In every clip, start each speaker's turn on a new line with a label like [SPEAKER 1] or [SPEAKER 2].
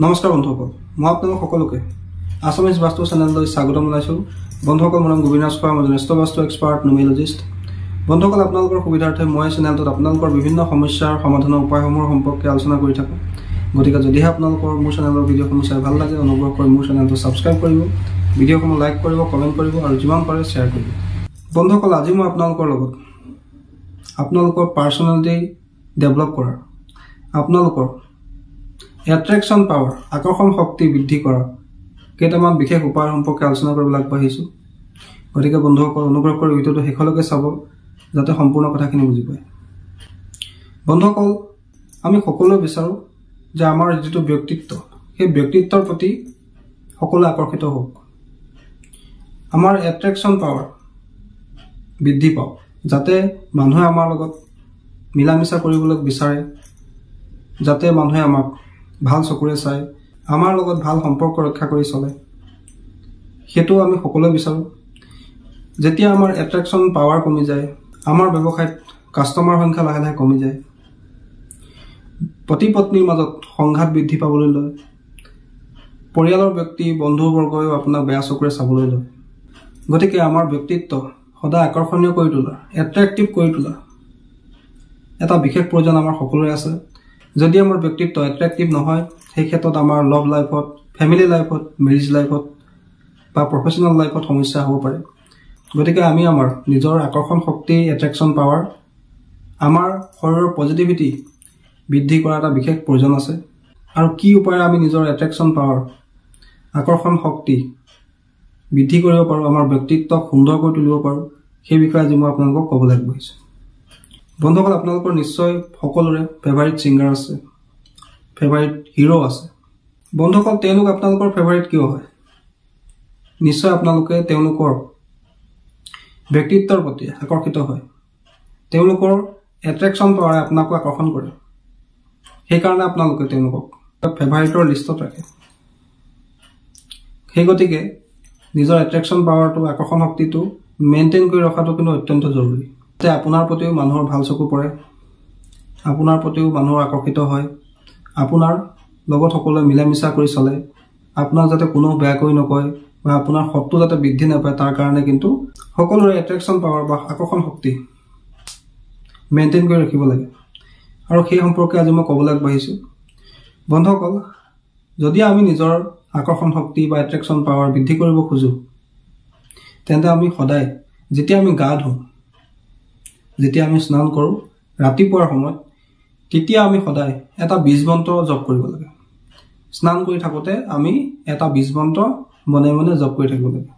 [SPEAKER 1] নমস্কাৰ বন্ধুসকল, মই আপোনালোক সকলোকে আছামিজ বাস্তু চেনেললৈ স্বাগতম জনাইছোঁ। বন্ধুসকল, মোৰ নাম গোবিনাথ খোৱা, মই জ্যেষ্ঠ বাস্তু এক্সপাৰ্ট নিউমেলজিষ্ট। বন্ধুসকল, আপোনালোকৰ সুবিধাৰ্থে মই চেনেলটোত আপোনালোকৰ বিভিন্ন সমস্যাৰ সমাধানৰ উপায়সমূহৰ সম্পৰ্কে আলোচনা কৰি থাকোঁ। গতিকে যদিহে আপোনালোকৰ মোৰ চেনেলৰ ভিডিঅ'সমূহ চাই ভাল লাগে, অনুগ্ৰহ কৰি মোৰ চেনেলটো ছাবস্ক্ৰাইব কৰিব, ভিডিঅ'সমূহ লাইক কৰিব, কমেণ্ট কৰিব আৰু যিমান পাৰে শ্বেয়াৰ কৰিব। বন্ধুসকল, আজি মই আপোনালোকৰ লগত আপোনালোকৰ পাৰ্চনেলিটি ডেভেলপ কৰা, আপোনালোকৰ এট্ৰেকশ্যন পাৱাৰ, আকৰ্ষণ শক্তি বৃদ্ধি কৰা কেইটামান বিশেষ উপায় সম্পৰ্কে আলোচনা কৰিবলৈ আগবাঢ়িছোঁ। গতিকে বন্ধুসকল, অনুগ্ৰহ কৰি ভিডিঅ'টো শেষলৈকে চাব যাতে সম্পূৰ্ণ কথাখিনি বুজি পায়। বন্ধুসকল, আমি সকলোৱে বিচাৰোঁ যে আমাৰ যিটো ব্যক্তিত্ব, সেই ব্যক্তিত্বৰ প্ৰতি সকলোৱে আকৰ্ষিত হওক, আমাৰ এট্ৰেকশ্যন পাৱাৰ বৃদ্ধি পাওক, যাতে মানুহে আমাৰ লগত মিলা মিছা কৰিবলৈ বিচাৰে, যাতে মানুহে আমাক ভাল চকুৰে চায়, আমাৰ লগত ভাল সম্পৰ্ক ৰক্ষা কৰি চলে, সেইটো আমি সকলোৱে বিচাৰোঁ। যেতিয়া আমাৰ এট্ৰেকশ্যন পাৱাৰ কমি যায়, আমাৰ ব্যৱসায়ত কাষ্টমাৰ সংখ্যা লাহে লাহে কমি যায়, পতি পত্নীৰ মাজত সংঘাত বৃদ্ধি পাবলৈ লয়, পৰিয়ালৰ ব্যক্তি বন্ধুবৰ্গইও আপোনাক বেয়া চকুৰে চাবলৈ লয়। গতিকে আমাৰ ব্যক্তিত্ব সদায় আকৰ্ষণীয় কৰি তোলা, এট্ৰেক্টিভ কৰি তোলা এটা বিশেষ প্ৰয়োজন আমাৰ সকলোৰে আছে। যদি আমাৰ ব্যক্তিত্ব এট্ৰেক্টিভ নহয়, সেই ক্ষেত্ৰত আমাৰ লাভ লাইফত, ফেমিলি লাইফত, মেৰিজ লাইফত বা প্ৰফেশ্যনেল লাইফত সমস্যা হ'ব পাৰে। গতিকে আমি আমাৰ নিজৰ আকৰ্ষণ শক্তি, এট্ৰেকশ্যন পাৱাৰ, আমাৰ শৰীৰৰ পজিটিভিটি বৃদ্ধি কৰা এটা বিশেষ প্ৰয়োজন আছে। আৰু কি উপায়েৰে আমি নিজৰ এট্ৰেকশ্যন পাৱাৰ, আকৰ্ষণ শক্তি বৃদ্ধি কৰিব পাৰোঁ, আমাৰ ব্যক্তিত্বক সুন্দৰ কৰি তুলিব পাৰোঁ, সেই বিষয়ে আজি মই আপোনালোকক ক'বলৈ আগবাঢ়িছোঁ। বন্ধুসকল, আপোনালোকৰ নিশ্চয় সকলোৰে ফেভাৰিট ছিংগাৰ আছে, ফেভাৰিট হিৰো আছে। বন্ধুসকল, তেওঁলোক আপোনালোকৰ ফেভাৰিট কিয় হয়? নিশ্চয় আপোনালোকে তেওঁলোকৰ ব্যক্তিত্বৰ প্ৰতি আকৰ্ষিত হয়, তেওঁলোকৰ এট্ৰেকশ্যন পাৱাৰে আপোনাকো আকৰ্ষণ কৰে, সেইকাৰণে আপোনালোকে তেওঁলোকক ফেভাৰিটৰ লিষ্টত ৰাখে। সেই গতিকে নিজৰ এট্ৰেকশ্যন পাৱাৰটো, আকৰ্ষণ শক্তিটো মেইনটেইন কৰি ৰখাটো কিন্তু অত্যন্ত জৰুৰী, যাতে আপোনাৰ প্ৰতিও মানুহৰ ভাল চকু পৰে, আপোনাৰ প্ৰতিও মানুহৰ আকৰ্ষিত হয়, আপোনাৰ লগত সকলোৱে মিলা মিছা কৰি চলে, আপোনাক যাতে কোনো বেয়াকৈ নকয় বা আপোনাৰ শত্ৰু যাতে বৃদ্ধি নাপায়, তাৰ কাৰণে কিন্তু সকলোৰে এট্ৰেকশ্যন পাৱাৰ বা আকৰ্ষণ শক্তি মেইনটেইন কৰি ৰাখিব লাগে। আৰু সেই সম্পৰ্কে আজি মই ক'বলৈ আগবাঢ়িছোঁ। বন্ধুসকল, যদি আমি নিজৰ আকৰ্ষণ শক্তি বা এট্ৰেকশ্যন পাৱাৰ বৃদ্ধি কৰিব খোজোঁ, তেন্তে আমি সদায় যেতিয়া আমি গা ধুওঁ, যেতিয়া আমি স্নান কৰোঁ ৰাতিপুৱাৰ সময়ত, তেতিয়া আমি সদায় এটা বীজ মন্ত্ৰ জপ কৰিব লাগে। স্নান কৰি থাকোঁতে আমি এটা বীজ মন্ত্ৰ মনে মনে জপ কৰি থাকিব লাগে।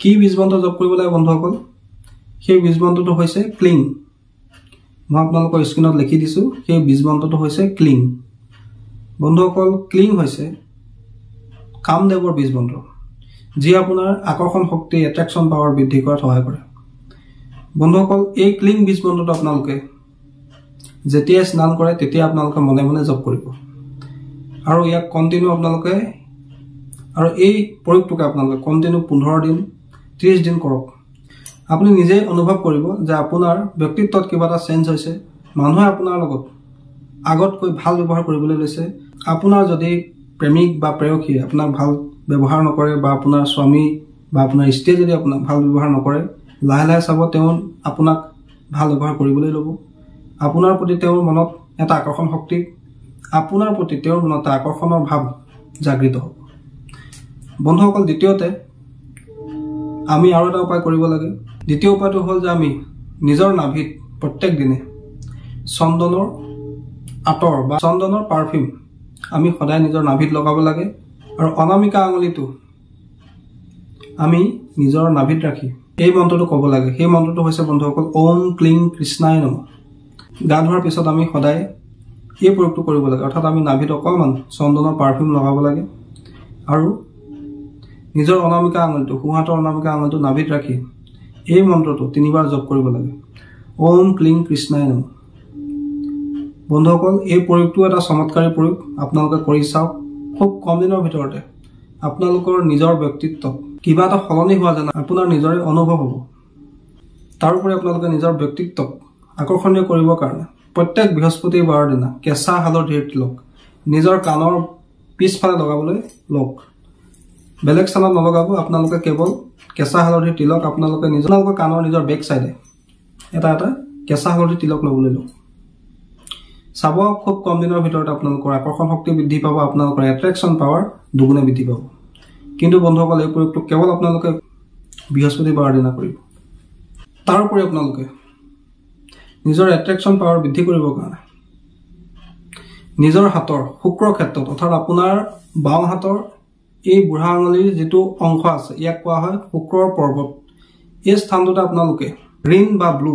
[SPEAKER 1] কি বীজ মন্ত্ৰ জপ কৰিব লাগে বন্ধুসকল? সেই বীজ মন্ত্ৰটো হৈছে ক্লিং। মই আপোনালোকৰ স্ক্ৰীণত লিখি দিছোঁ, সেই বীজ মন্ত্ৰটো হৈছে ক্লিং। বন্ধুসকল, ক্লিং হৈছে কামদেৱৰ বীজ মন্ত্ৰ, যি আপোনাৰ আকৰ্ষণ শক্তি, এট্ৰেকশ্যন পাৱাৰ বৃদ্ধি কৰাত সহায় কৰে। বন্ধুসকল, এই ক্লিং বীজ মন্ত্ৰটো আপোনালোকে যেতিয়াই স্নান কৰে তেতিয়া আপোনালোকে মনে মনে জপ কৰিব, আৰু ইয়াক কণ্টিনিউ আপোনালোকে, আৰু এই প্ৰয়োগটোকে আপোনালোকে কণ্টিনিউ 15 দিন, 30 দিন কৰক। আপুনি নিজেই অনুভৱ কৰিব যে আপোনাৰ ব্যক্তিত্বত কিবা এটা চেঞ্জ হৈছে, মানুহে আপোনাৰ লগত আগতকৈ ভাল ব্যৱহাৰ কৰিবলৈ লৈছে। আপোনাৰ যদি প্ৰেমিক বা প্ৰেয়সীয়ে আপোনাক ভাল ব্যৱহাৰ নকৰে, বা আপোনাৰ স্বামী বা আপোনাৰ স্ত্ৰীয়ে যদি আপোনাক ভাল ব্যৱহাৰ নকৰে, লাহে লাহে চাব তেওঁ আপোনাক ভাল ব্যৱহাৰ কৰিবলৈ ল'ব। আপোনাৰ প্ৰতি তেওঁৰ মনত এটা আকৰ্ষণ শক্তি, আপোনাৰ প্ৰতি তেওঁৰ মনত এটা আকৰ্ষণৰ ভাৱ জাগৃত হ'ব। বন্ধুসকল, দ্বিতীয়তে আমি আৰু এটা উপায় কৰিব লাগে। দ্বিতীয় উপায়টো হ'ল যে আমি নিজৰ নাভিত প্ৰত্যেক দিনে চন্দনৰ আঁতৰ বা চন্দনৰ পাৰফিউম আমি সদায় নিজৰ নাভিত লগাব লাগে, আৰু অনামিকা আঙুলিটো আমি নিজৰ নাভিত ৰাখি এই মন্ত্ৰটো ক'ব লাগে। সেই মন্ত্ৰটো হৈছে বন্ধুসকল ওম ক্লিং কৃষ্ণাই নমঃ। গা ধোৱাৰ পিছত আমি সদায় এই প্ৰয়োগটো কৰিব লাগে, অৰ্থাৎ আমি নাভিত অকণমান চন্দনৰ পাৰফিউম লগাব লাগে, আৰু নিজৰ অনামিকা আঙুলিটো, সোঁহাতৰ অনামিকা আঙুলিটো নাভিত ৰাখি এই মন্ত্ৰটো 3 বাৰ জপ কৰিব লাগে, ওম ক্লিং কৃষ্ণাই নমঃ। বন্ধুসকল, এই প্ৰয়োগটো এটা চমৎকাৰী প্ৰয়োগ, আপোনালোকে কৰি চাওক। খুব কম দিনৰ ভিতৰতে আপোনালোকৰ নিজৰ ব্যক্তিত্বত কিবা এটা সলনি হোৱা যেন আপোনাৰ নিজৰে অনুভৱ হ'ব। তাৰোপৰি আপোনালোকে নিজৰ ব্যক্তিত্বক আকৰ্ষণীয় কৰিবৰ কাৰণে প্ৰত্যেক বৃহস্পতিবাৰৰ দিনা কেঁচা হালধিৰ তিলক নিজৰ কাণৰ পিছফালে লগাবলৈ লওক বেলেগ স্থানত নলগাব আপোনালোকে কেৱল কেঁচা হালধিৰ তিলক আপোনালোকে নিজৰ কাণৰ নিজৰ বেক সাইডে এটা কেঁচা হালধিৰ তিলক লবলৈ লওক চাব খুব কম দিনৰ ভিতৰত আপোনালোকৰ আকৰ্ষণ শক্তি বৃদ্ধি পাব আপোনালোকৰ এট্ৰেকচন পাৱাৰ দুগুণে বৃদ্ধি পাব কিন্তু বন্ধুসকল এই প্ৰয়োগটো কেৱল আপোনালোকে বৃহস্পতিবাৰৰ দিনা কৰিব তাৰ উপৰি আপোনালোকে নিজৰ এট্ৰেকচন পাৱাৰ বৃদ্ধি কৰিবৰ কাৰণে নিজৰ হাতৰ শুক্ৰৰ ক্ষেত্ৰত অৰ্থাৎ আপোনাৰ বাওঁ হাতৰ এই বুঢ়া আঙুলিৰ যেটো অংশ আছে ইয়াক কোৱা হয় শুক্ৰৰ পৰ্বত এই স্থানটোতে আপোনালোকে গ্ৰীণ বা ব্লু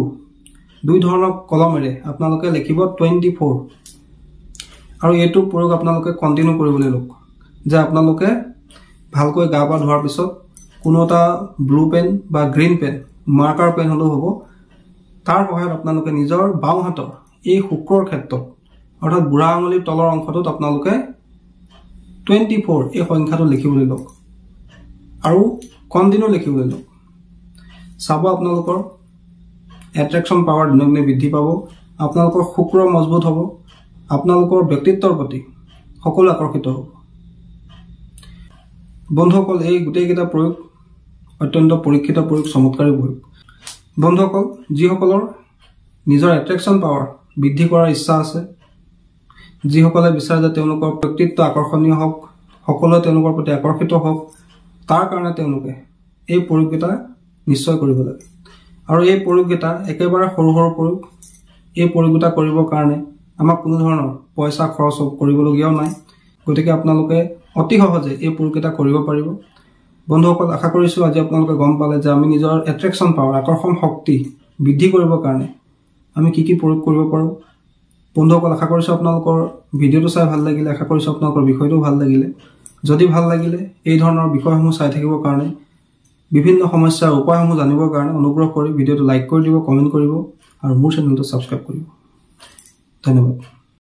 [SPEAKER 1] দুই ধৰণৰ কলমেৰে আপোনালোকে লিখিব 24 আৰু এইটো প্ৰয়োগ আপোনালোকে কন্টিনিউ কৰিবলৈ লওক যে আপোনালোকে ভালকৈ গা পা ধোৱাৰ পিছত কোনো এটা ব্লু পেন বা গ্ৰীণ পেন মাৰ্কাৰ পেন হলো হ'ব তাৰ সহায়ত আপোনালোকে নিজৰ বাওঁ হাতৰ এই শুক্ৰৰ ক্ষেত্ৰত অৰ্থাৎ বুঢ়া আঙুলিৰ তলৰ অংশটোত আপোনালোকে 24 এই সংখ্যাটো লিখিবলৈ লওক আৰু কন্টিনিউ লিখিবলৈ লওক চাব আপোনালোকৰ এট্ৰেকচন পাৱাৰ দিনক বৃদ্ধি পাব আপোনালোকৰ শুক্ৰ মজবুত হ'ব আপোনালোকৰ ব্যক্তিত্বৰ প্ৰতি সকলো আকৰ্ষিত হ'ব বন্ধুসকল এই গোটেইকেইটা প্ৰয়োগ অত্যন্ত পৰীক্ষিত প্ৰয়োগ চমৎকাৰী প্ৰয়োগ বন্ধুসকল যিসকলৰ নিজৰ এট্ৰেকচন পাৱাৰ বৃদ্ধি কৰাৰ ইচ্ছা আছে যিসকলে বিচাৰে যে তেওঁলোকৰ ব্যক্তিত্ব আকৰ্ষণীয় হওক সকলোৱে তেওঁলোকৰ প্ৰতি আকৰ্ষিত হওক তাৰ কাৰণে তেওঁলোকে এই প্ৰয়োগকেইটা নিশ্চয় কৰিব লাগে আৰু এই প্ৰয়োগকেইটা একেবাৰে সৰু সৰু প্ৰয়োগ এই প্ৰয়োগকেইটা কৰিবৰ কাৰণে আমাক কোনো ধৰণৰ পইচা খৰচ কৰিবলগীয়াও নাই গতিকে আপোনালোকে অতি সহজে এই প্ৰয়োগকেইটা কৰিব পাৰিব বন্ধুসকল আশা কৰিছো আজি আপোনালোকে গম পালে যে আমি নিজৰ এট্ৰেকচন পাৱাৰ আকৰ্ষণ শক্তি বৃদ্ধি কৰিবৰ কাৰণে আমি কি কি প্ৰয়োগ কৰিব পাৰো বন্ধুসকল আশা কৰিছো আপোনালোকৰ ভিডিওটো চাই ভাল লাগিলে আশা কৰিছো আপোনালোকৰ বিষয়টো ভাল লাগিলে যদি ভাল লাগিলে এই ধৰণৰ বিষয়সমূহ চাই থাকিবৰ কাৰণে বিভিন্ন সমস্যাৰ উপায়সমূহ জানিবৰ কাৰণে অনুগ্ৰহ কৰি ভিডিওটো লাইক কৰি দিব কমেন্ট কৰিব আৰু মোৰ চেনেলটো সাবস্ক্ৰাইব কৰিব ধন্যবাদ